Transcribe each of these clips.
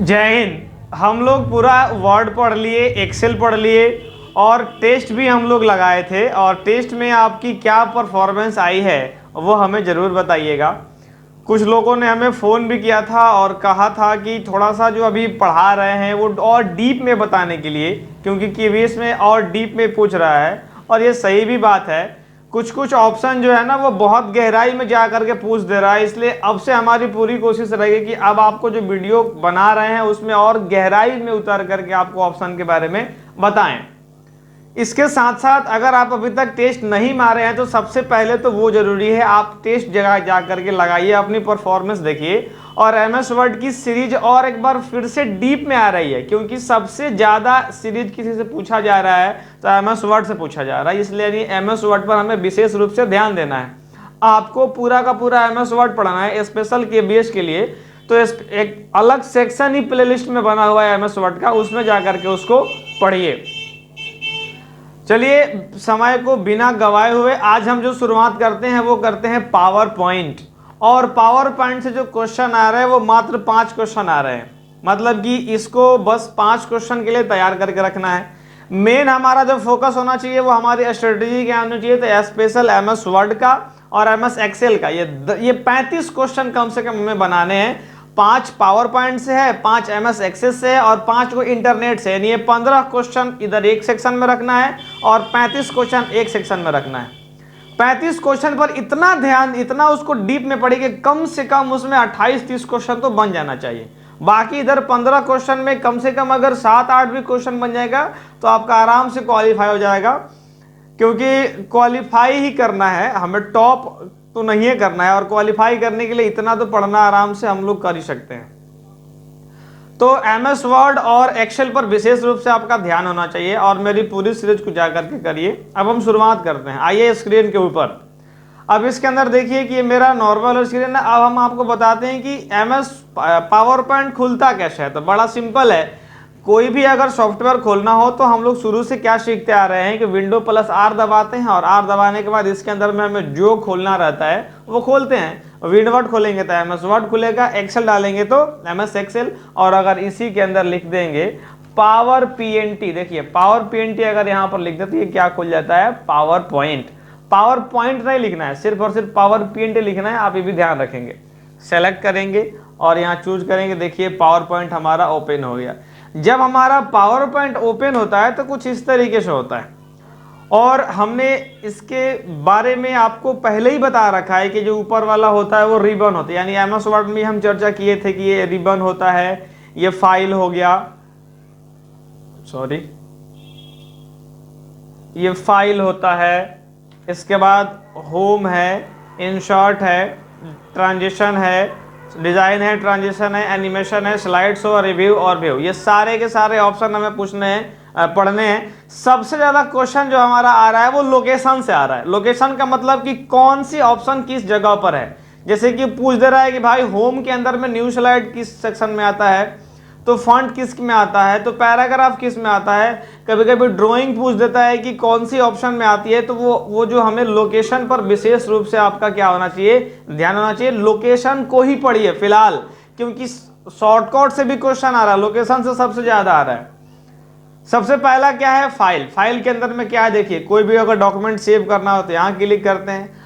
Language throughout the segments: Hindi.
जय हिंद। हम लोग पूरा वर्ड पढ़ लिए, एक्सेल पढ़ लिए और टेस्ट भी हम लोग लगाए थे। और टेस्ट में आपकी क्या परफॉर्मेंस आई है वो हमें ज़रूर बताइएगा। कुछ लोगों ने हमें फ़ोन भी किया था और कहा था कि थोड़ा सा जो अभी पढ़ा रहे हैं वो और डीप में बताने के लिए, क्योंकि केवीएस में और डीप में पूछ रहा है। और ये सही भी बात है, कुछ कुछ ऑप्शन जो है ना वो बहुत गहराई में जा करके पूछ दे रहा है। इसलिए अब से हमारी पूरी कोशिश रहेगी कि अब आपको जो वीडियो बना रहे हैं उसमें और गहराई में उतर करके आपको ऑप्शन के बारे में बताएं। इसके साथ साथ अगर आप अभी तक टेस्ट नहीं मारे हैं तो सबसे पहले तो वो जरूरी है आप टेस्ट जगह जा करके लगाइए, अपनी परफॉर्मेंस देखिए। और एमएस वर्ड की सीरीज और एक बार फिर से डीप में आ रही है, क्योंकि सबसे ज्यादा सीरीज किसी से पूछा जा रहा है तो एमएस वर्ड से पूछा जा रहा है। इसलिए एमएस वर्ड पर हमें विशेष रूप से ध्यान देना है। आपको पूरा का पूरा एमएस वर्ड पढ़ना है स्पेशल केबीएस के लिए, तो एक अलग सेक्शन ही प्लेलिस्ट में बना हुआ है एमएस वर्ड का, उसमें जाकर के उसको पढ़िए। चलिए समय को बिना गवाए हुए आज हम जो शुरुआत करते हैं वो करते हैं पावर पॉइंट। और पावर पॉइंट से जो क्वेश्चन आ रहे हैं वो मात्र 5 क्वेश्चन आ रहे हैं, मतलब कि इसको बस 5 क्वेश्चन के लिए तैयार करके रखना है। मेन हमारा जो फोकस होना चाहिए वो हमारी स्ट्रेटेजी क्या होनी चाहिए, तो स्पेशल एमएस वर्ड का और एमएस एक्सेल का ये 35 क्वेश्चन कम से कम हमें बनाने हैं। 5 पावर पॉइंट से है, 5 एमएस एक्सेस से है और 5 को इंटरनेट से। यानी ये 15 क्वेश्चन इधर एक सेक्शन में रखना है और 35 क्वेश्चन एक सेक्शन में रखना है। 35 क्वेश्चन पर इतना ध्यान, इतना उसको डीप में पढ़िए कि कम से कम उसमें 28-30 क्वेश्चन तो बन जाना चाहिए। बाकी इधर 15 क्वेश्चन में कम से कम अगर 7-8 भी क्वेश्चन बन जाएगा तो आपका आराम से क्वालिफाई हो जाएगा, क्योंकि क्वालिफाई ही करना है हमें, टॉप तो नहीं है करना है। और क्वालिफाई करने के लिए इतना तो पढ़ना आराम से हम लोग कर ही सकते हैं। तो एमएस वर्ड और एक्सेल पर विशेष रूप से आपका ध्यान होना चाहिए और मेरी पूरी सीरीज को जाकर के करिए। अब हम शुरुआत करते हैं, आइए स्क्रीन के ऊपर। अब इसके अंदर देखिए कि ये मेरा नॉर्मल स्क्रीन है। अब हम आपको बताते हैं कि एमएस पावर पॉइंट खुलता कैसे है। तो बड़ा सिंपल है, कोई भी अगर सॉफ्टवेयर खोलना हो तो हम लोग शुरू से क्या सीखते आ रहे हैं कि विंडो प्लस आर दबाते हैं और आर दबाने के बाद इसके अंदर में हमें जो खोलना रहता है वो खोलते हैं। विंडो वर्ड खोलेंगे तो एमएस वर्ड खुलेगा, एक्सेल डालेंगे तो एमएस एक्सेल, और अगर इसी के अंदर लिख देंगे पावर पीएनटी, देखिए पावर पीएनटी अगर यहाँ पर लिख देते क्या खुल जाता है, पावर पॉइंट। पावर पॉइंट नहीं लिखना है, सिर्फ और सिर्फ पावर पीएनटी लिखना है। आप ये भी ध्यान रखेंगे, सेलेक्ट करेंगे और यहाँ चूज करेंगे। देखिए पावर पॉइंट हमारा ओपन हो गया। जब हमारा पावर पॉइंट ओपन होता है तो कुछ इस तरीके से होता है, और हमने इसके बारे में आपको पहले ही बता रखा है कि जो ऊपर वाला होता है वो रिबन होता है। यानी एमएस वर्ड में हम चर्चा किए थे कि ये रिबन होता है, ये फाइल हो गया, सॉरी ये फाइल होता है, इसके बाद होम है, इंसर्ट है, ट्रांजिशन है, डिजाइन है, ट्रांजिशन है, एनिमेशन है, स्लाइड शो, रिव्यू और व्यू। ये सारे के सारे ऑप्शन हमें पूछने हैं, पढ़ने हैं। सबसे ज्यादा क्वेश्चन जो हमारा आ रहा है वो लोकेशन से आ रहा है। लोकेशन का मतलब कि कौन सी ऑप्शन किस जगह पर है। जैसे कि पूछ दे रहा है कि भाई होम के अंदर में न्यू स्लाइड किस सेक्शन में आता है, तो फॉन्ट किस में आता है, तो पैराग्राफ किस में आता है। कभी कभी ड्राइंग पूछ देता है कि कौन सी ऑप्शन में आती है। तो वो जो हमें लोकेशन पर विशेष रूप से आपका क्या होना चाहिए, ध्यान होना चाहिए। लोकेशन को ही पढ़िए फिलहाल, क्योंकि शॉर्टकट से भी क्वेश्चन आ रहा है, लोकेशन से सबसे ज्यादा आ रहा है। सबसे पहला क्या है, फाइल। फाइल के अंदर में क्या है, देखिए कोई भी अगर डॉक्यूमेंट सेव करना हो तो यहाँ क्लिक करते हैं।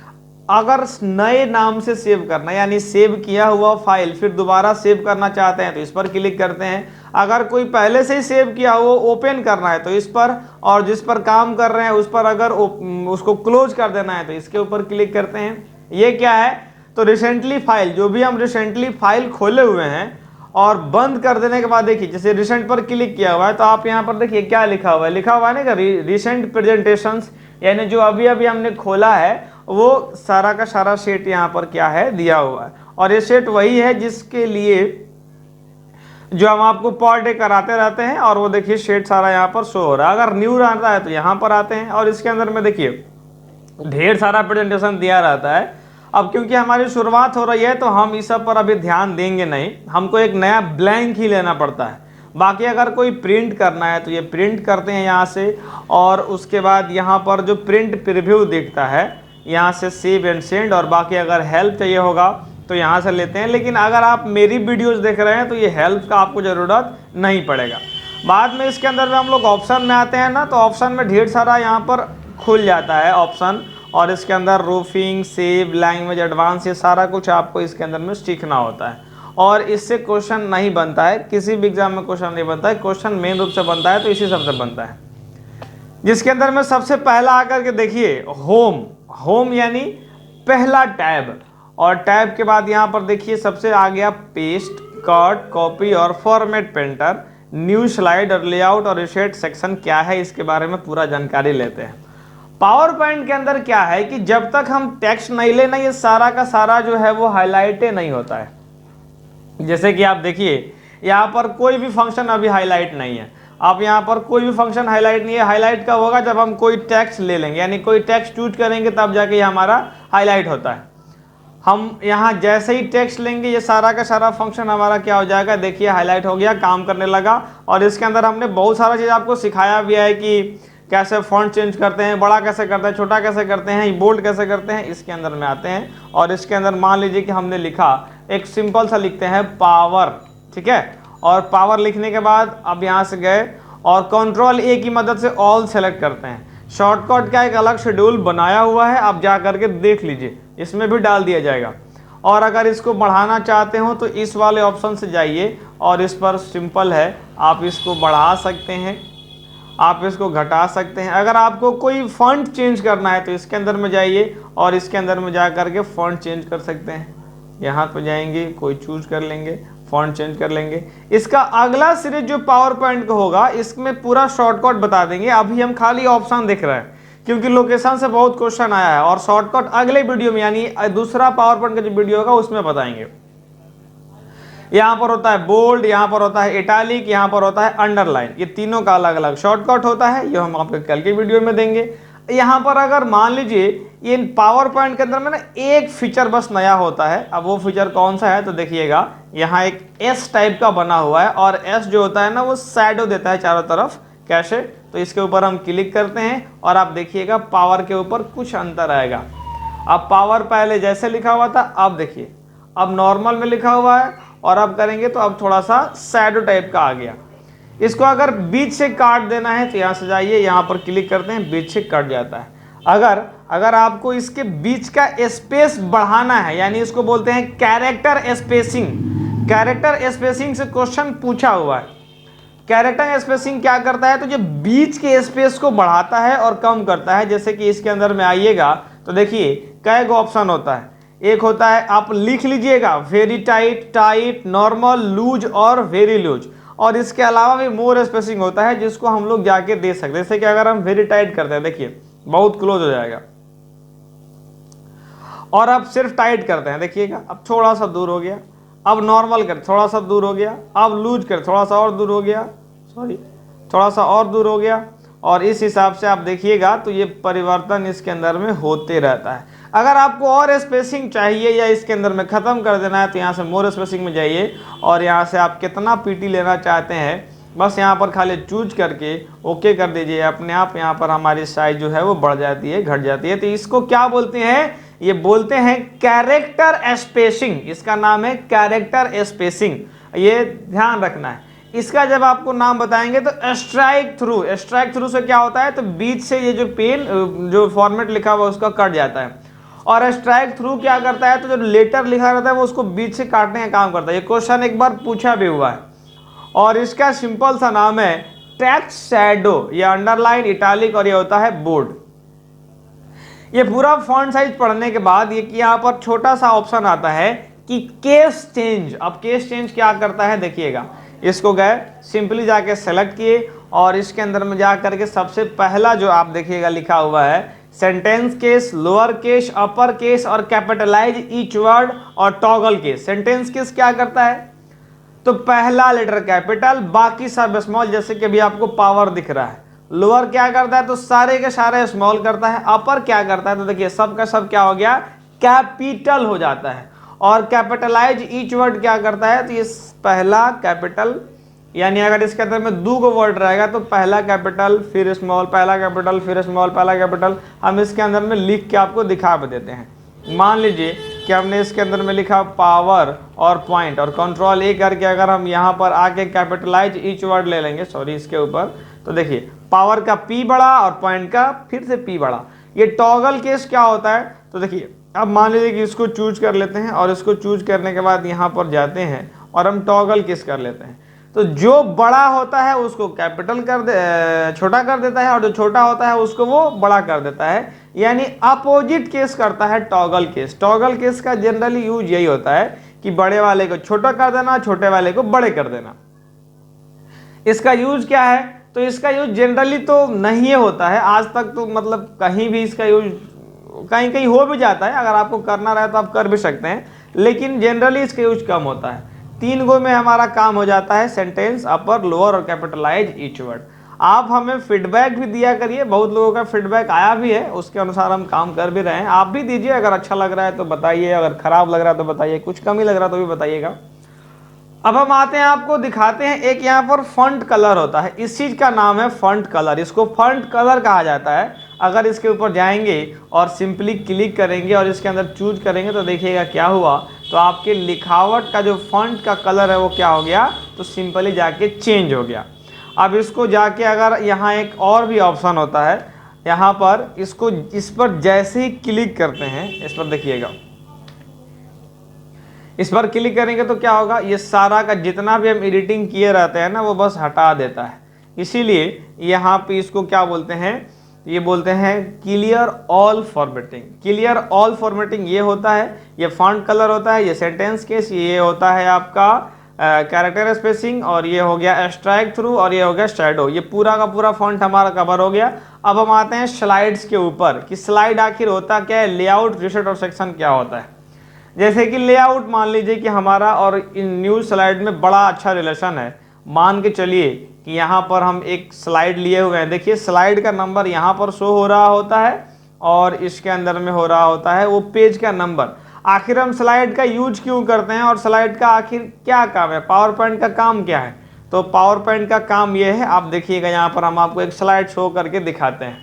अगर नए नाम से सेव करना, यानी सेव किया हुआ फाइल फिर दोबारा सेव करना चाहते हैं तो इस पर क्लिक करते हैं। अगर कोई पहले से ही सेव किया हो ओपन करना है तो इस पर, और जिस पर काम कर रहे हैं उस पर अगर उसको क्लोज कर देना है तो इसके ऊपर क्लिक करते हैं। ये क्या है, तो रिसेंटली फाइल, जो भी हम रिसेंटली फाइल खोले हुए हैं और बंद कर देने के बाद देखिए जैसे रिसेंट पर क्लिक किया हुआ है तो आप यहाँ पर देखिए क्या लिखा हुआ है, लिखा हुआ है ना रिसेंट प्रेजेंटेशंस, यानी जो अभी अभी हमने खोला है वो सारा का सारा सेट यहाँ पर क्या है दिया हुआ है। और ये सेट वही है जिसके लिए जो हम आपको पर डे कराते रहते हैं, और वो देखिए सेट सारा यहाँ पर शो हो रहा है। अगर न्यू रहता है तो यहाँ पर आते हैं और इसके अंदर में देखिए ढेर सारा प्रेजेंटेशन दिया रहता है। अब क्योंकि हमारी शुरुआत हो रही है तो हम इस सब पर अभी ध्यान देंगे नहीं, हमको एक नया ब्लैंक ही लेना पड़ता है। बाकी अगर कोई प्रिंट करना है तो ये प्रिंट करते हैं यहाँ से, और उसके बाद यहाँ पर जो प्रिंट प्रीव्यू दिखता है यहाँ से सेव एंड सेंड, और बाकी अगर हेल्प चाहिए होगा तो यहाँ से लेते हैं। लेकिन अगर आप मेरी वीडियोस देख रहे हैं तो ये हेल्प का आपको ज़रूरत नहीं पड़ेगा। बाद में इसके अंदर में हम लोग ऑप्शन में आते हैं ना, तो ऑप्शन में ढेर सारा यहाँ पर खुल जाता है ऑप्शन, और इसके अंदर रूफिंग, सेव, लैंग्वेज एडवांस, ये सारा कुछ आपको इसके अंदर में सीखना होता है। और इससे क्वेश्चन नहीं बनता है, किसी भी एग्जाम में क्वेश्चन नहीं बनता है। क्वेश्चन मेन रूप से बनता है तो इसी सबसे बनता है, जिसके अंदर में सबसे पहला आकर के देखिए होम। होम यानी पहला टैब, और टैब के बाद यहाँ पर देखिए सबसे आ गया पेस्ट, कट, कॉपी और फॉर्मेट पेंटर, न्यू स्लाइड और लेआउट और रीसेट सेक्शन क्या है इसके बारे में पूरा जानकारी लेते हैं। पावर पॉइंट के अंदर क्या है कि जब तक हम टेक्स्ट नहीं लेना, ये सारा का सारा जो है वो हाईलाइट नहीं होता है। जैसे कि आप देखिए यहाँ पर कोई भी फंक्शन अभी हाईलाइट नहीं है, आप यहाँ पर कोई भी फंक्शन हाईलाइट नहीं है। हाईलाइट कब होगा? जब हम कोई टेक्स्ट ले लेंगे, यानी कोई टेक्स्ट चूज करेंगे तब जाके ये हमारा हाईलाइट होता है। हम यहाँ जैसे ही टेक्स्ट लेंगे ये सारा का सारा फंक्शन हमारा क्या हो जाएगा, देखिए हाईलाइट हो गया, काम करने लगा। और इसके अंदर हमने बहुत सारा चीज़ आपको सिखाया भी है कि कैसे फॉन्ट चेंज करते हैं, बड़ा कैसे करते हैं, छोटा कैसे करते हैं, बोल्ड कैसे करते हैं, इसके अंदर में आते हैं। और इसके अंदर मान लीजिए कि हमने लिखा, एक सिंपल सा लिखते हैं पावर, ठीक है। और पावर लिखने के बाद अब यहाँ से गए और कंट्रोल ए की मदद से ऑल सेलेक्ट करते हैं। शॉर्टकट का एक अलग शेड्यूल बनाया हुआ है, आप जा करके देख लीजिए, इसमें भी डाल दिया जाएगा। और अगर इसको बढ़ाना चाहते हो तो इस वाले ऑप्शन से जाइए और इस पर सिंपल है, आप इसको बढ़ा सकते हैं, आप इसको घटा सकते हैं। अगर आपको कोई फॉन्ट चेंज करना है तो इसके अंदर में जाइए और इसके अंदर में जा करके फॉन्ट चेंज कर सकते हैं। यहाँ पर जाएंगे, कोई चूज कर लेंगे, फॉन्ट चेंज कर लेंगे। इसका अगला सीरीज जो पावर पॉइंट का होगा इसमें पूरा शॉर्टकट बता देंगे। अभी हम खाली ऑप्शन दिख रहे हैं क्योंकि लोकेशन से बहुत क्वेश्चन आया है, और शॉर्टकट अगले वीडियो में यानी दूसरा पावर पॉइंट का जो वीडियो होगा उसमें बताएंगे। यहाँ पर होता है बोल्ड, यहाँ पर होता है इटैलिक, यहाँ पर होता है अंडरलाइन, ये तीनों का अलग अलग शॉर्टकट होता है, ये हम आपको कल के वीडियो में देंगे। यहाँ पर अगर मान लीजिए ये पावर पॉइंट के अंदर में ना एक फीचर बस नया होता है, अब वो फीचर कौन सा है तो देखिएगा, यहाँ एक एस टाइप का बना हुआ है, और एस जो होता है ना वो शैडो देता है चारों तरफ, कैसे? तो इसके ऊपर हम क्लिक करते हैं और आप देखिएगा पावर के ऊपर कुछ अंतर आएगा। अब पावर पहले जैसे लिखा हुआ था, अब देखिए अब नॉर्मल में लिखा हुआ है, और अब करेंगे तो अब थोड़ा सा शैडो टाइप का आ गया। इसको अगर बीच से काट देना है तो यहाँ से जाइए, यहाँ पर क्लिक करते हैं, बीच से कट जाता है। अगर आपको इसके बीच का स्पेस बढ़ाना है, यानी इसको बोलते हैं कैरेक्टर स्पेसिंग। कैरेक्टर स्पेसिंग से क्वेश्चन पूछा हुआ है। कैरेक्टर स्पेसिंग क्या करता है तो जो बीच के स्पेस को बढ़ाता है और कम करता है। जैसे कि इसके अंदर में आइएगा तो देखिए कई गो ऑप्शन होता है। एक होता है, आप लिख लीजिएगा, very tight, tight, normal, loose और वेरी लूज। और इसके अलावा भी मोर स्पेसिंग होता है जिसको हम लोग जाके दे सकते हैं। जैसे कि अगर हम वेरी टाइट करते हैं, देखिए बहुत क्लोज हो जाएगा, और अब सिर्फ टाइट करते हैं, देखिएगा अब थोड़ा सा दूर हो गया। अब नॉर्मल कर, थोड़ा सा दूर हो गया। अब लूज कर, थोड़ा सा और दूर हो गया, सॉरी थोड़ा सा और दूर हो गया। और इस हिसाब से आप देखिएगा तो ये परिवर्तन इसके अंदर में होते रहता है। अगर आपको और स्पेसिंग चाहिए या इसके अंदर में ख़त्म कर देना है तो यहाँ से मोर स्पेसिंग में जाइए, और यहाँ से आप कितना पीटी लेना चाहते हैं बस यहाँ पर खाली चूज करके ओके कर दीजिए। अपने आप यहाँ पर हमारी साइज जो है वो बढ़ जाती है, घट जाती है। तो इसको क्या बोलते हैं? ये बोलते हैं कैरेक्टर स्पेसिंग। इसका नाम है कैरेक्टर स्पेसिंग, ये ध्यान रखना है। इसका जब आपको नाम बताएंगे तो स्ट्राइक थ्रू। स्ट्राइक थ्रू से क्या होता है तो बीच से ये जो पेन जो फॉर्मेट लिखा हुआ उसका कट जाता है। और स्ट्राइक थ्रू क्या करता है तो जो लेटर लिखा रहता है वो उसको बीच से काटने का काम करता है। ये क्वेश्चन एक बार पूछा भी हुआ है, और इसका सिंपल सा नाम है टेक्स्ट शैडो, या अंडरलाइन, इटैलिक, और ये होता है बोल्ड। ये पूरा फॉन्ट साइज पढ़ने के बाद ये कि यहाँ पर छोटा सा ऑप्शन आता है कि केस चेंज। अब केस चेंज क्या करता है देखिएगा, इसको गए सिंपली जाके सेलेक्ट किए, और इसके अंदर में जा करके सबसे पहला जो आप देखिएगा लिखा हुआ है sentence case, lower case, upper case और कैपिटलाइज ईच वर्ड और टॉगल केस। सेंटेंस केस क्या करता है तो पहला लेटर कैपिटल, बाकी सब स्मॉल, जैसे कि अभी आपको पावर दिख रहा है। लोअर क्या करता है तो सारे के सारे स्मॉल करता है। अपर क्या करता है तो देखिए सब का सब क्या हो गया, कैपिटल हो जाता है। और कैपिटलाइज ईच वर्ड क्या करता है तो ये पहला कैपिटल, यानी अगर इसके अंदर में दो गो वर्ड रहेगा तो पहला कैपिटल फिर स्मॉल, पहला कैपिटल फिर स्मॉल, पहला कैपिटल। हम इसके अंदर में लिख के आपको दिखा भी देते हैं। मान लीजिए कि हमने इसके अंदर में लिखा पावर और पॉइंट, और कंट्रोल ए करके अगर हम यहाँ पर आके कैपिटलाइज ईच वर्ड ले लेंगे, सॉरी इसके ऊपर, तो देखिए पावर का पी बड़ा और पॉइंट का फिर से पी बड़ा। ये टॉगल केस क्या होता है, तो देखिए अब मान लीजिए कि इसको चूज कर लेते हैं और इसको चूज करने के बाद यहाँ पर जाते हैं और हम टॉगल केस कर लेते हैं, तो जो बड़ा होता है उसको कैपिटल छोटा कर देता है और जो छोटा होता है उसको वो बड़ा कर देता है, यानी अपोजिट केस करता है टॉगल केस। टॉगल केस का जनरली यूज यही होता है कि बड़े वाले को छोटा कर देना, छोटे वाले को बड़े कर देना। इसका यूज क्या है, तो इसका यूज जनरली तो नहीं होता है आज तक, तो मतलब कहीं भी इसका यूज कहीं कहीं हो भी जाता है, अगर आपको करना रहे तो आप कर भी सकते हैं, लेकिन जनरली इसका यूज कम होता है। 3 गो में हमारा काम हो जाता है, सेंटेंस, अपर, लोअर और कैपिटलाइज ईच वर्ड। आप हमें फीडबैक भी दिया करिए, बहुत लोगों का फीडबैक आया भी है, उसके अनुसार हम काम कर भी रहे हैं। आप भी दीजिए, अगर अच्छा लग रहा है तो बताइए, अगर खराब लग रहा है तो बताइए, कुछ कमी लग रहा है तो भी बताइएगा। अब हम आते हैं, आपको दिखाते हैं, एक यहाँ पर फॉन्ट कलर होता है, इस चीज का नाम है फॉन्ट कलर, इसको फॉन्ट कलर कहा जाता है। अगर इसके ऊपर जाएंगे और सिंपली क्लिक करेंगे और इसके अंदर चूज करेंगे तो देखिएगा क्या हुआ, तो आपके लिखावट का जो फॉन्ट का कलर है वो क्या हो गया, तो सिंपली जाके चेंज हो गया। अब इसको जाके अगर यहाँ एक और भी ऑप्शन होता है, यहाँ पर इसको, इस पर जैसे ही क्लिक करते हैं, इस पर देखिएगा, इस पर क्लिक करेंगे तो क्या होगा, ये सारा का जितना भी हम एडिटिंग किए रहते हैं ना वो बस हटा देता है। इसीलिए यहाँ पे इसको क्या बोलते हैं, ये बोलते हैं clear all formatting. Clear all formatting ये होता है, ये फॉन्ट कलर होता है, ये सेंटेंस केस, ये होता है आपका कैरेक्टर स्पेसिंग, और ये हो गया स्ट्राइक थ्रू, और ये हो गया शैडो। ये पूरा का पूरा फॉन्ट हमारा कवर हो गया। अब हम आते हैं स्लाइड्स के ऊपर कि स्लाइड आखिर होता क्या है, लेआउट, रिसेट और सेक्शन क्या होता है। जैसे कि लेआउट मान लीजिए कि हमारा और इन न्यूज़ स्लाइड में बड़ा अच्छा रिलेशन है। मान के चलिए कि यहाँ पर हम एक स्लाइड लिए हुए हैं, देखिए स्लाइड का नंबर यहाँ पर शो हो रहा होता है और इसके अंदर में हो रहा होता है वो पेज का नंबर। आखिर हम स्लाइड का यूज क्यों करते हैं और स्लाइड का आखिर क्या काम है, पावर पॉइंट का काम क्या है, तो पावर पॉइंट का काम ये है, आप देखिएगा यहाँ पर हम आपको एक स्लाइड शो करके दिखाते हैं।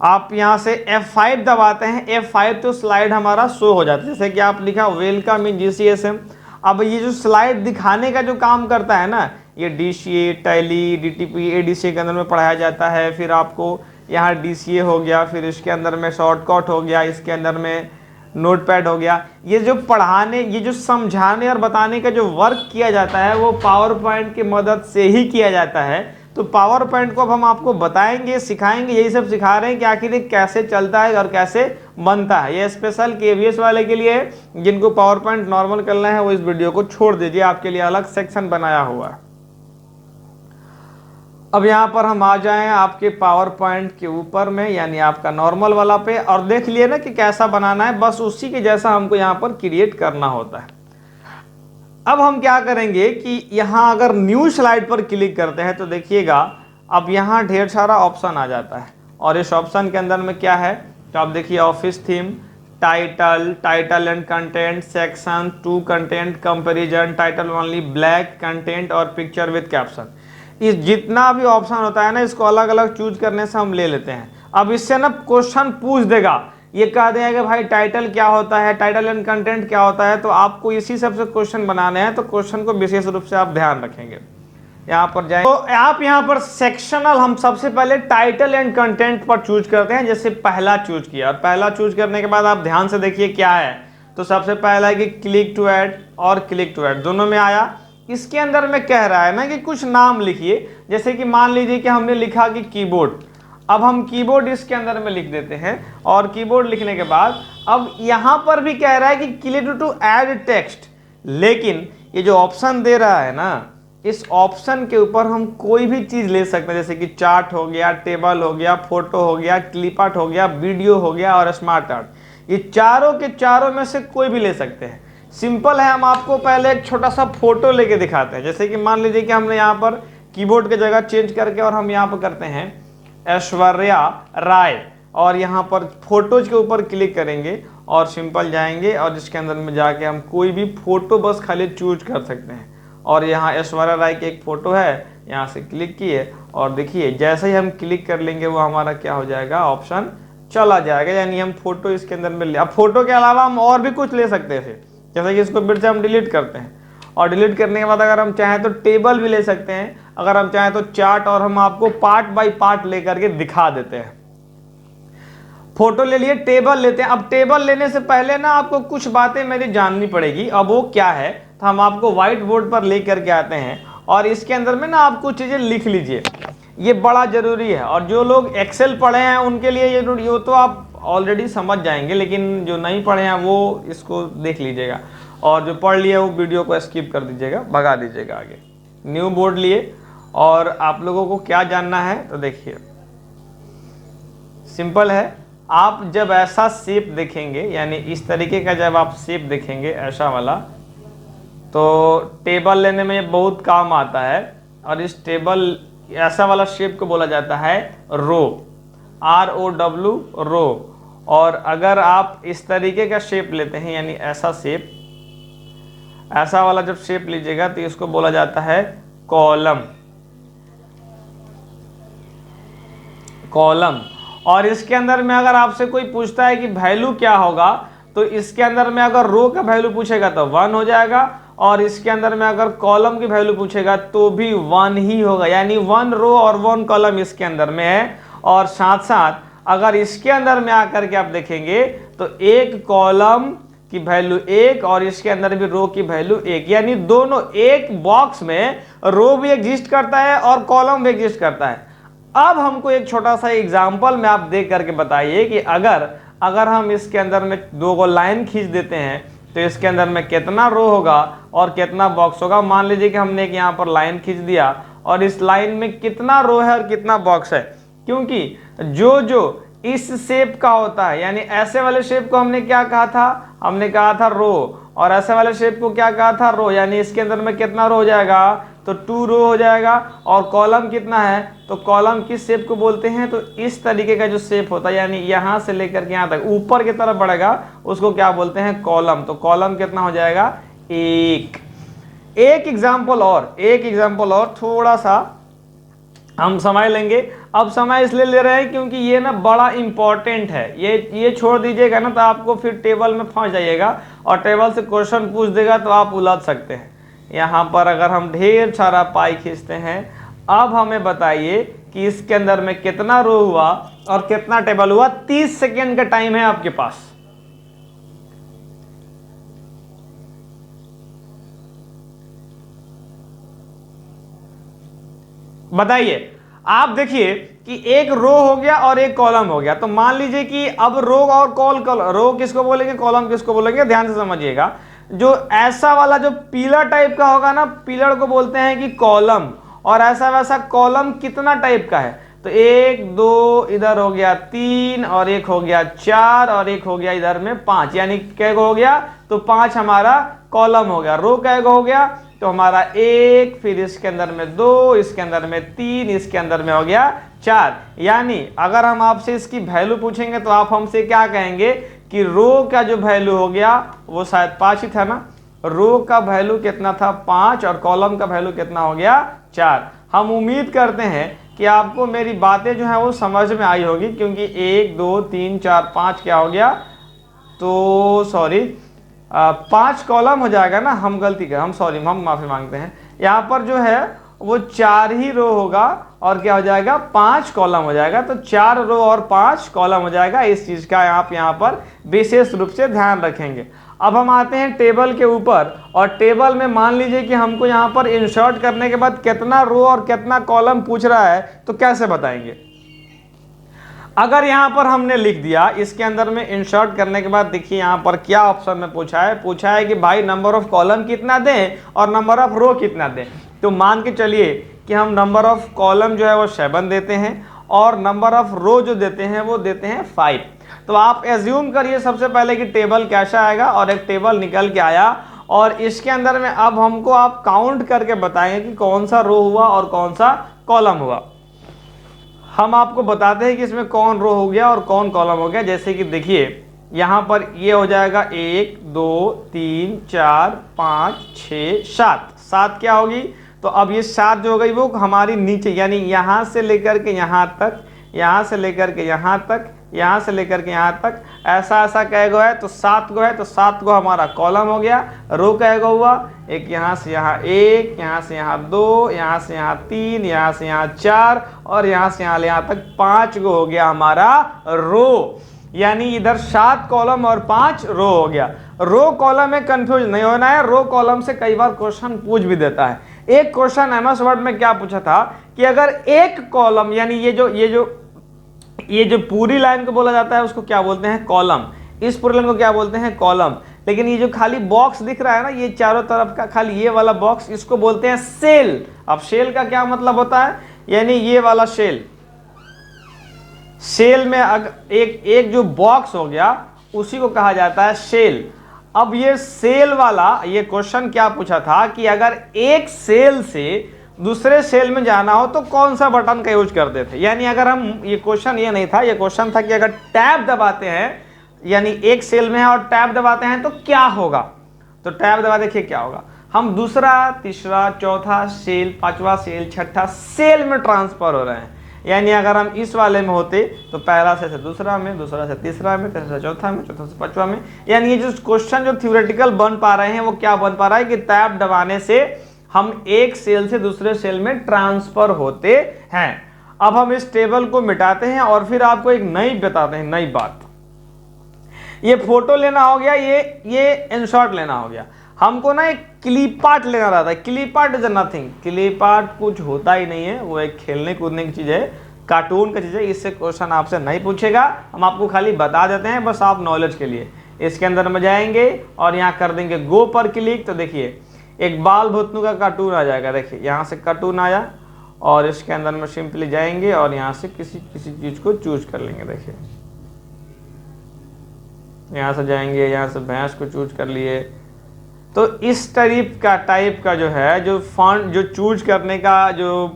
आप यहाँ से F5 दबाते हैं, F5 तो स्लाइड हमारा शो हो जाता है, जैसे कि आप लिखा वेलकम इन GCSM। अब ये जो स्लाइड दिखाने का जो काम करता है ना, ये DCA, टैली, DTP, ADCA के अंदर में पढ़ाया जाता है। फिर आपको यहाँ DCA हो गया, फिर इसके अंदर में शॉर्टकट हो गया, इसके अंदर में नोटपैड हो गया। ये जो पढ़ाने, ये जो समझाने और बताने का जो वर्क किया जाता है वो पावर पॉइंट की मदद से ही किया जाता है। तो पावर पॉइंट को अब हम आपको बताएंगे, सिखाएंगे, यही सब सिखा रहे हैं कि आखिर ये कैसे चलता है और कैसे बनता है। ये स्पेशल KVS वाले के लिए है, जिनको पावर पॉइंट नॉर्मल करना है वो इस वीडियो को छोड़ दीजिए, आपके लिए अलग सेक्शन बनाया हुआ है। अब यहाँ पर हम आ जाएं आपके पावर पॉइंट के ऊपर में, यानी आपका नॉर्मल वाला पे, और देख लिए ना कि कैसा बनाना है, बस उसी के जैसा हमको यहाँ पर क्रिएट करना होता है। अब हम क्या करेंगे कि यहाँ अगर न्यू स्लाइड पर क्लिक करते हैं तो देखिएगा अब यहाँ ढेर सारा ऑप्शन आ जाता है, और इस ऑप्शन के अंदर में क्या है, तो आप देखिए office theme, title, title and content, section, two content, comparison, title only, black, content और पिक्चर विद कैप्शन। इस जितना भी ऑप्शन होता है ना, इसको अलग अलग चूज करने से हम ले लेते हैं। अब इससे ना क्वेश्चन पूछ देगा, ये कह देगा कि भाई टाइटल क्या होता है, टाइटल एंड कंटेंट क्या होता है, तो आपको इसी सबसे क्वेश्चन बनाने हैं, तो क्वेश्चन को विशेष रूप से आप ध्यान रखेंगे। यहाँ पर जाए तो आप यहाँ पर सेक्शनल, हम सबसे पहले टाइटल एंड कंटेंट पर चूज करते हैं। जैसे पहला चूज किया, और पहला चूज करने के बाद आप ध्यान से देखिए क्या है, तो सबसे पहला है कि क्लिक टू ऐड और क्लिक टू ऐड दोनों में आया। इसके अंदर में कह रहा है ना कि कुछ नाम लिखिए, जैसे कि मान लीजिए कि हमने लिखा कि कीबोर्ड, अब हम कीबोर्ड इसके अंदर में लिख देते हैं, और कीबोर्ड लिखने के बाद अब यहाँ पर भी कह रहा है कि क्लिक टू ऐड टेक्स्ट, लेकिन ये जो ऑप्शन दे रहा है ना, इस ऑप्शन के ऊपर हम कोई भी चीज ले सकते हैं, जैसे कि चार्ट हो गया, टेबल हो गया, फोटो हो गया, क्लिप आर्ट हो गया, वीडियो हो गया और स्मार्ट आर्ट। ये चारों के चारों में से कोई भी ले सकते हैं। सिंपल है, हम आपको पहले एक छोटा सा फोटो लेके दिखाते हैं। जैसे कि मान लीजिए कि हमने यहाँ पर कीबोर्ड की जगह चेंज करके और हम यहाँ पर करते हैं ऐश्वर्या राय, और यहाँ पर फोटोज के ऊपर क्लिक करेंगे और सिंपल जाएंगे और इसके अंदर में जाके हम कोई भी फोटो बस खाली चूज कर सकते हैं। और यहाँ ऐश्वर्या राय की एक फोटो है, यहाँ से क्लिक किए और देखिए जैसे ही हम क्लिक कर लेंगे वो हमारा क्या हो जाएगा, ऑप्शन चला जाएगा, यानी हम फोटो इसके अंदर में ले। अब फोटो के अलावा हम और भी कुछ ले सकते थे, जैसे कि इसको फिर से हम डिलीट करते हैं, और डिलीट करने के बाद अगर हम चाहें तो टेबल भी ले सकते हैं, अगर हम चाहें तो चार्ट, और हम आपको पार्ट बाय पार्ट लेकर के दिखा देते हैं। फोटो ले लिए, टेबल लेते हैं। अब टेबल लेने से पहले ना आपको कुछ बातें मेरी जाननी पड़ेगी, अब वो क्या है, तो हम आपको व्हाइट बोर्ड पर लेकर के आते हैं, और इसके अंदर में ना आप कुछ चीज़ें लिख लीजिए, ये बड़ा ज़रूरी है। और जो लोग एक्सेल पढ़े हैं उनके लिए ये तो आप ऑलरेडी समझ जाएंगे, लेकिन जो नहीं पढ़े हैं वो इसको देख लीजिएगा, और जो पढ़ लिए वो वीडियो को स्किप कर दीजिएगा, भगा दीजिएगा आगे। न्यू बोर्ड लिए, और आप लोगों को क्या जानना है तो देखिए, सिंपल है। आप जब ऐसा शेप देखेंगे, यानी इस तरीके का जब आप शेप देखेंगे ऐसा वाला, तो टेबल लेने में बहुत काम आता है। और इस टेबल ऐसा वाला शेप को बोला जाता है रो, ROW, रो। और अगर आप इस तरीके का शेप लेते हैं, यानी ऐसा शेप, ऐसा वाला जब शेप लीजिएगा तो इसको बोला जाता है कॉलम, कॉलम। और इसके अंदर में अगर आपसे कोई पूछता है कि वैल्यू क्या होगा, तो इसके अंदर में अगर रो का वैल्यू पूछेगा तो 1 हो जाएगा, और इसके अंदर में अगर कॉलम की वैल्यू पूछेगा तो भी 1 ही होगा, यानी 1 रो और 1 कॉलम इसके अंदर में है। और साथ साथ अगर इसके अंदर में आकर के आप देखेंगे तो एक कॉलम की वैल्यू 1 और इसके अंदर भी रो की वैल्यू 1, यानी दोनों एक बॉक्स में रो भी एग्जिस्ट करता है और कॉलम भी एग्जिस्ट करता है। अब हमको एक छोटा सा एग्जाम्पल में आप देख करके बताइए कि अगर हम इसके अंदर में 2 लाइन खींच देते हैं तो इसके अंदर में कितना रो होगा और कितना बॉक्स होगा। मान लीजिए कि हमने एक यहाँ पर लाइन खींच दिया, और इस लाइन में कितना रो है और कितना बॉक्स है, क्योंकि जो इस शेप का होता है, यानी ऐसे वाले शेप को हमने क्या कहा था, हमने कहा था रो, और ऐसे वाले शेप को क्या कहा था, रो, यानी इसके अंदर में कितना रो हो जाएगा, तो 2 रो हो जाएगा। और कॉलम कितना है, तो कॉलम किस शेप को बोलते हैं, तो इस तरीके का जो शेप होता है, यानी यहाँ से लेकर के यहाँ तक ऊपर की तरफ बढ़ेगा, उसको क्या बोलते हैं, कॉलम। तो कॉलम कितना हो जाएगा, 1। एक एग्जाम्पल और थोड़ा सा हम समय लेंगे। अब समय इसलिए ले रहे हैं क्योंकि ये ना बड़ा इंपॉर्टेंट है, ये छोड़ दीजिएगा ना तो आपको फिर टेबल में फंस जाइएगा, और टेबल से क्वेश्चन पूछ देगा तो आप उलझ सकते हैं। यहाँ पर अगर हम ढेर सारा पाई खींचते हैं, अब हमें बताइए कि इसके अंदर में कितना रो हुआ और कितना टेबल हुआ। 30 सेकेंड का टाइम है आपके पास। बताइए। आप देखिए कि एक रो हो गया और एक कॉलम हो गया, तो मान लीजिए कि अब रो और रो किसको बोलेंगे, कॉलम किसको बोलेंगे, ध्यान से समझिएगा। जो ऐसा वाला जो पिलर टाइप का होगा ना, पिलर को बोलते हैं कि कॉलम। और ऐसा वैसा कॉलम कितना टाइप का है, तो 1 2 इधर हो गया 3, और एक हो गया 4, और एक हो गया इधर में 5, यानी कैगो हो गया, तो 5 हमारा कॉलम हो गया। रो कैगो हो गया, तो हमारा 1, फिर इसके अंदर में 2, इसके अंदर में 3, इसके अंदर में हो गया 4। यानी अगर हम आपसे इसकी वैल्यू पूछेंगे तो आप हमसे क्या कहेंगे कि रो का जो वैल्यू हो गया वो शायद 5 ही था ना, रो का वैल्यू कितना था, 5, और कॉलम का वैल्यू कितना हो गया, 4। हम उम्मीद करते हैं कि आपको मेरी बातें जो है वो समझ में आई होगी, क्योंकि 1 2 3 4 5 क्या हो गया, तो सॉरी 5 कॉलम हो जाएगा ना, हम माफ़ी मांगते हैं। यहाँ पर जो है वो 4 ही रो होगा और क्या हो जाएगा, 5 कॉलम हो जाएगा। तो 4 रो और 5 कॉलम हो जाएगा। इस चीज़ का आप यहाँ पर विशेष रूप से ध्यान रखेंगे। अब हम आते हैं टेबल के ऊपर, और टेबल में मान लीजिए कि हमको यहाँ पर इंसर्ट करने के बाद कितना रो और कितना कॉलम पूछ रहा है, तो कैसे बताएंगे। अगर यहाँ पर हमने लिख दिया, इसके अंदर में इंसर्ट करने के बाद देखिए यहाँ पर क्या ऑप्शन में पूछा है कि भाई नंबर ऑफ कॉलम कितना दें और नंबर ऑफ रो कितना दें। तो मान के चलिए कि हम नंबर ऑफ कॉलम जो है वो 7 देते हैं, और नंबर ऑफ रो जो देते हैं वो देते हैं 5। तो आप एज्यूम करिए सबसे पहले कि टेबल कैसा आएगा, और एक टेबल निकल के आया, और इसके अंदर में अब हमको आप काउंट करके बताएंगे कि कौन सा रो हुआ और कौन सा कॉलम हुआ। हम आपको बताते हैं कि इसमें कौन रो हो गया और कौन कॉलम हो गया। जैसे कि देखिए यहाँ पर ये हो जाएगा 1 2 3 4 5 6 7 क्या होगी, तो अब ये 7 जो हो गई वो हमारी नीचे, यानी यहाँ से लेकर के यहाँ तक, यहाँ से लेकर के यहाँ तक, यहाँ से लेकर के यहाँ तक, ऐसा ऐसा कै गो है तो 7 गो है, तो 7 गो हमारा कॉलम हो गया। रो कै गो हुआ, एक यहाँ से यहाँ 1, यहाँ से यहाँ 2, यहाँ से यहाँ 3, यहाँ से यहाँ 4 और यहाँ से यहाँ तक 5 गो हो गया हमारा रो। यानी इधर 7 कॉलम और 5 रो हो गया। रो कॉलम में कंफ्यूज नहीं होना है, रो कॉलम से कई बार क्वेश्चन पूछ भी देता है। एक क्वेश्चन एमएस वर्ड में क्या पूछा था कि अगर एक कॉलम, यानी ये जो पूरी लाइन को बोला जाता है उसको क्या बोलते हैं, कॉलम। इस पूरी लाइन को क्या बोलते हैं, कॉलम। लेकिन ये जो खाली बॉक्स दिख रहा है ना, ये चारों तरफ का खाली ये वाला बॉक्स, इसको बोलते हैं सेल। अब सेल का क्या मतलब होता है, यानी ये वाला सेल, सेल में अगर एक जो बॉक्स हो गया उसी को कहा जाता है सेल। अब ये सेल वाला, ये क्वेश्चन क्या पूछा था कि अगर एक सेल से दूसरे सेल में जाना हो तो कौन सा बटन का यूज करते थे। यानी अगर हम, ये क्वेश्चन ये नहीं था, ये क्वेश्चन था कि अगर टैब दबाते हैं, यानी एक सेल में है और टैब दबाते हैं तो क्या होगा। तो टैब दबा देखिए क्या होगा, हम दूसरा, तीसरा, चौथा सेल, पांचवा सेल, छठा सेल में ट्रांसफर हो रहे हैं। यानी अगर हम इस वाले में होते तो पहला से दूसरा में, दूसरा से तीसरा में, तीसरा से चौथा में, चौथा से पांचवा में। यानी ये जो क्वेश्चन जो थ्योरेटिकल बन पा रहे हैं वो क्या बन पा रहा है कि टैब दबाने से हम एक सेल से दूसरे सेल में ट्रांसफर होते हैं। अब हम इस टेबल को मिटाते हैं और फिर आपको एक नई बताते हैं, नई बात। ये फोटो लेना हो गया, ये इंसर्ट लेना हो गया। हमको ना एक क्लिप आर्ट लेना रहता है। Clip art is nothing, clip art कुछ होता ही नहीं है, वो एक खेलने कूदने की चीज़ है, कार्टून का चीज़ है। इससे क्वेश्चन आपसे नहीं पूछेगा, हम आपको खाली बता देते हैं बस आप नॉलेज के लिए। इसके अंदर में जाएंगे और यहाँ कर देंगे गो पर क्लिक, तो देखिए एक बाल भुतनू का कार्टून आ जाएगा। देखिए यहाँ से कार्टून आया और इसके अंदर में सिंपली जाएंगे और यहाँ से किसी चीज़ को चूज कर लेंगे। देखिए यहाँ से जाएंगे, यहाँ से भैंस को चूज कर लिए। तो इस टाइप का जो है, जो फॉन्ट जो चूज करने का जो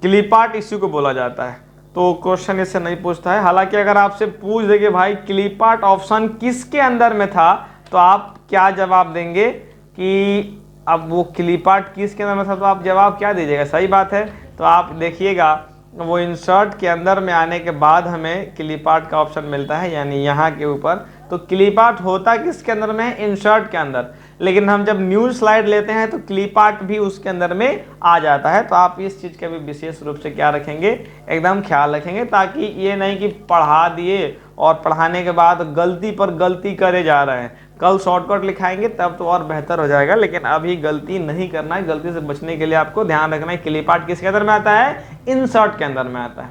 क्लिप आर्ट, इसी को बोला जाता है। तो क्वेश्चन इससे नहीं पूछता है। हालांकि अगर आपसे पूछ दे कि भाई क्लिप आर्ट ऑप्शन किसके अंदर में था, तो आप क्या जवाब देंगे कि अब वो क्लिप आर्ट किसके अंदर में था, तो आप जवाब क्या दीजिएगा, सही बात है। तो आप देखिएगा वो इंसर्ट के अंदर में आने के बाद हमें क्लिप आर्ट का ऑप्शन मिलता है, यानी यहाँ के ऊपर। तो क्लिप आर्ट होता किसके अंदर में है, इंसर्ट के अंदर। लेकिन हम जब न्यू स्लाइड लेते हैं तो क्लिप आर्ट भी उसके अंदर में आ जाता है। तो आप इस चीज़ का भी विशेष रूप से क्या रखेंगे, एकदम ख्याल रखेंगे, ताकि ये नहीं कि पढ़ा दिए और पढ़ाने के बाद गलती पर गलती करे जा रहे हैं। कल शॉर्टकट लिखाएंगे तब तो और बेहतर हो जाएगा, लेकिन अभी गलती नहीं करना है। गलती से बचने के लिए आपको ध्यान रखना है क्लिप आर्ट किसके अंदर में आता है, इंसर्ट के अंदर में आता है।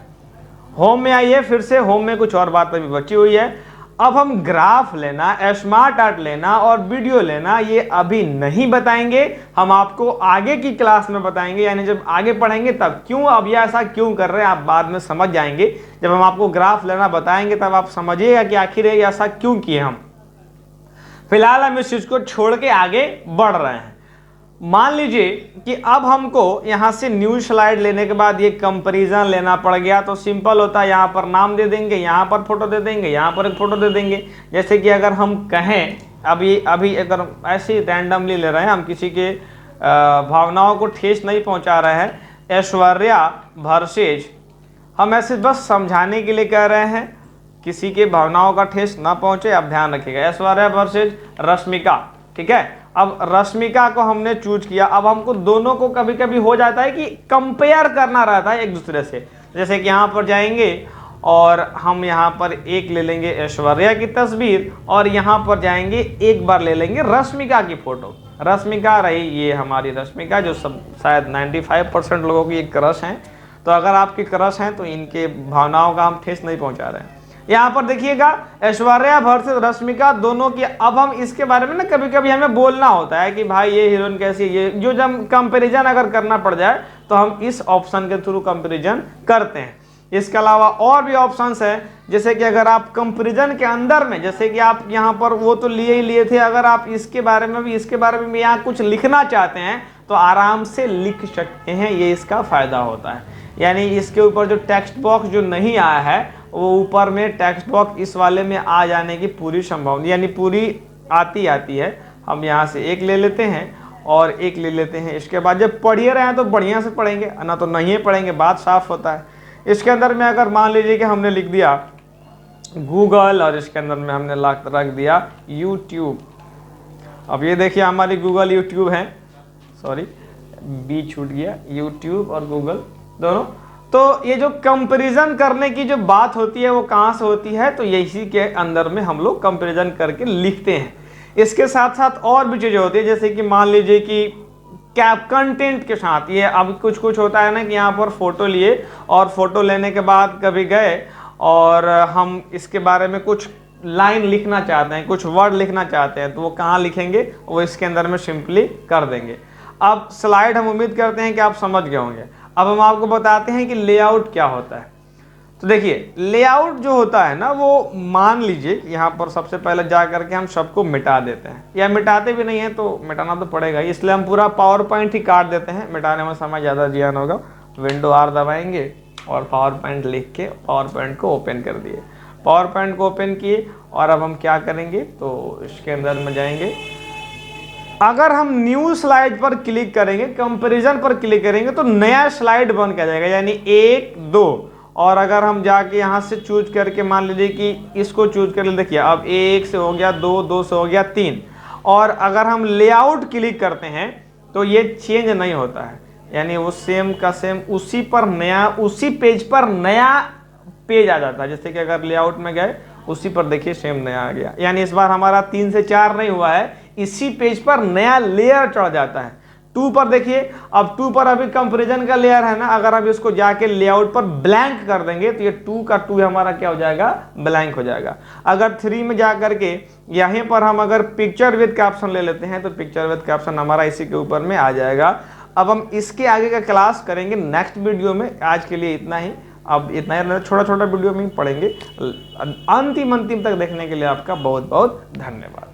होम में आइए, फिर से होम में कुछ और बात अभी बची हुई है। अब हम ग्राफ लेना, स्मार्ट आर्ट लेना और वीडियो लेना, ये अभी नहीं बताएंगे, हम आपको आगे की क्लास में बताएंगे। यानी जब आगे पढ़ेंगे तब। क्यों अब ये ऐसा क्यों कर रहे हैं आप बाद में समझ जाएंगे। जब हम आपको ग्राफ लेना बताएंगे तब आप समझिएगा कि आखिर ये ऐसा क्यों किए हम। फिलहाल हम इस चीज को छोड़ के आगे बढ़ रहे हैं। मान लीजिए कि अब हमको यहाँ से न्यू स्लाइड लेने के बाद ये कंपैरिजन लेना पड़ गया। तो सिंपल होता है, यहाँ पर नाम दे देंगे, यहाँ पर फोटो दे देंगे, यहाँ पर एक फोटो दे देंगे। जैसे कि अगर हम कहें अभी अगर ऐसे ही रैंडमली ले रहे हैं, हम किसी के भावनाओं को ठेस नहीं पहुँचा रहे हैं, ऐश्वर्या वर्सेज, हम ऐसे बस समझाने के लिए कह रहे हैं, किसी के भावनाओं का ठेस ना पहुँचे, आप ध्यान रखिएगा। ऐश्वर्या वर्सेज रश्मिका, ठीक है। अब रश्मिका को हमने चूज किया। अब हमको दोनों को कभी कभी हो जाता है कि कंपेयर करना रहता है एक दूसरे से। जैसे कि यहाँ पर जाएंगे और हम यहाँ पर एक ले लेंगे ऐश्वर्या की तस्वीर और यहाँ पर जाएंगे एक बार ले लेंगे रश्मिका की फोटो। रश्मिका रही, ये हमारी रश्मिका, जो सब शायद 95% लोगों की एक क्रश हैं। तो अगर आपकी क्रश हैं तो इनके भावनाओं का हम ठेस नहीं पहुँचा रहे हैं। यहाँ पर देखिएगा ऐश्वर्या वर्सेस रश्मिका दोनों की। अब हम इसके बारे में ना कभी कभी हमें बोलना होता है कि भाई ये हीरोइन कैसी है, ये जो जब कंपैरिजन अगर करना पड़ जाए तो हम इस ऑप्शन के थ्रू कंपैरिजन करते हैं। इसके अलावा और भी ऑप्शंस हैं, जैसे कि अगर आप कंपैरिजन के अंदर में, जैसे कि आप यहाँ पर वो तो लिए ही लिए थे, अगर आप इसके बारे में भी, इसके बारे में भी यहाँ कुछ लिखना चाहते हैं तो आराम से लिख सकते हैं। ये इसका फायदा होता है। यानी इसके ऊपर जो टेक्स्ट बॉक्स जो नहीं आया है वो ऊपर में टेक्स्ट बॉक्स इस वाले में आ जाने की पूरी संभावना, यानी पूरी आती है। हम यहाँ से एक ले लेते हैं और एक ले लेते हैं। इसके बाद जब पढ़िए रहे हैं तो बढ़िया से पढ़ेंगे, ना तो नहीं पढ़ेंगे, बात साफ होता है। इसके अंदर में अगर मान लीजिए कि हमने लिख दिया गूगल और इसके अंदर में हमने रख दिया यूट्यूब। अब ये देखिए हमारी गूगल यूट्यूब है, सॉरी बी छूट गया, यूट्यूब और गूगल दोनों। तो ये जो कंपैरिजन करने की जो बात होती है वो कहाँ से होती है, तो इसी के अंदर में हम लोग कंपैरिजन करके लिखते हैं। इसके साथ साथ और भी चीज़ें होती है, जैसे कि मान लीजिए कि कैप कंटेंट के साथ ये अब कुछ होता है ना कि यहाँ पर फोटो लिए और फोटो लेने के बाद कभी गए और हम इसके बारे में कुछ लाइन लिखना चाहते हैं, कुछ वर्ड लिखना चाहते हैं, तो वो कहाँ लिखेंगे, वो इसके अंदर में सिंपली कर देंगे। अब स्लाइड हम उम्मीद करते हैं कि आप समझ गए होंगे। अब हम आपको बताते हैं कि लेआउट क्या होता है। तो देखिए लेआउट जो होता है ना, वो मान लीजिए कि यहाँ पर सबसे पहले जा करके हम सबको मिटा देते हैं, या मिटाते भी नहीं है तो मिटाना तो पड़ेगा, इसलिए हम पूरा पावर पॉइंट ही काट देते हैं, मिटाने में समय ज़्यादा जियान होगा। विंडो आर दबाएंगे और पावर पॉइंट लिख के पावर पॉइंट को ओपन कर दिए, पावर पॉइंट को ओपन किए और अब हम क्या करेंगे तो इसके अंदर में जाएंगे। अगर हम न्यू स्लाइड पर क्लिक करेंगे, कंपैरिजन पर क्लिक करेंगे तो नया स्लाइड बन के जाएगा, यानी 1 2। और अगर हम जाके यहाँ से चूज करके मान लीजिए कि इसको चूज कर ले, देखिए अब 1 से हो गया 2, 2 से हो गया 3। और अगर हम लेआउट क्लिक करते हैं तो ये चेंज नहीं होता है, यानी वो सेम का सेम उसी पर नया, उसी पेज पर नया पेज आ जाता है। जैसे कि अगर लेआउट में गए उसी पर देखिए सेम नया आ गया, यानी इस बार हमारा 3 से 4 नहीं हुआ है, इसी पेज पर नया लेयर चढ़ जाता है। 2 पर देखिए, अब 2 पर अभी कंपैरिजन का लेयर है ना, अगर हम इसको जाके लेआउट पर ब्लैंक कर देंगे तो ये 2 का 2 हमारा क्या हो जाएगा, ब्लैंक हो जाएगा। अगर 3 में जा करके यहीं पर हम अगर पिक्चर विद कैप्शन ले लेते हैं तो पिक्चर विद कैप्शन हमारा इसी के ऊपर में आ जाएगा। अब हम इसके आगे का क्लास करेंगे नेक्स्ट वीडियो में, आज के लिए इतना ही। अब इतना ही छोटा छोटा वीडियो में ही पढ़ेंगे। अंतिम तक देखने के लिए आपका बहुत बहुत धन्यवाद।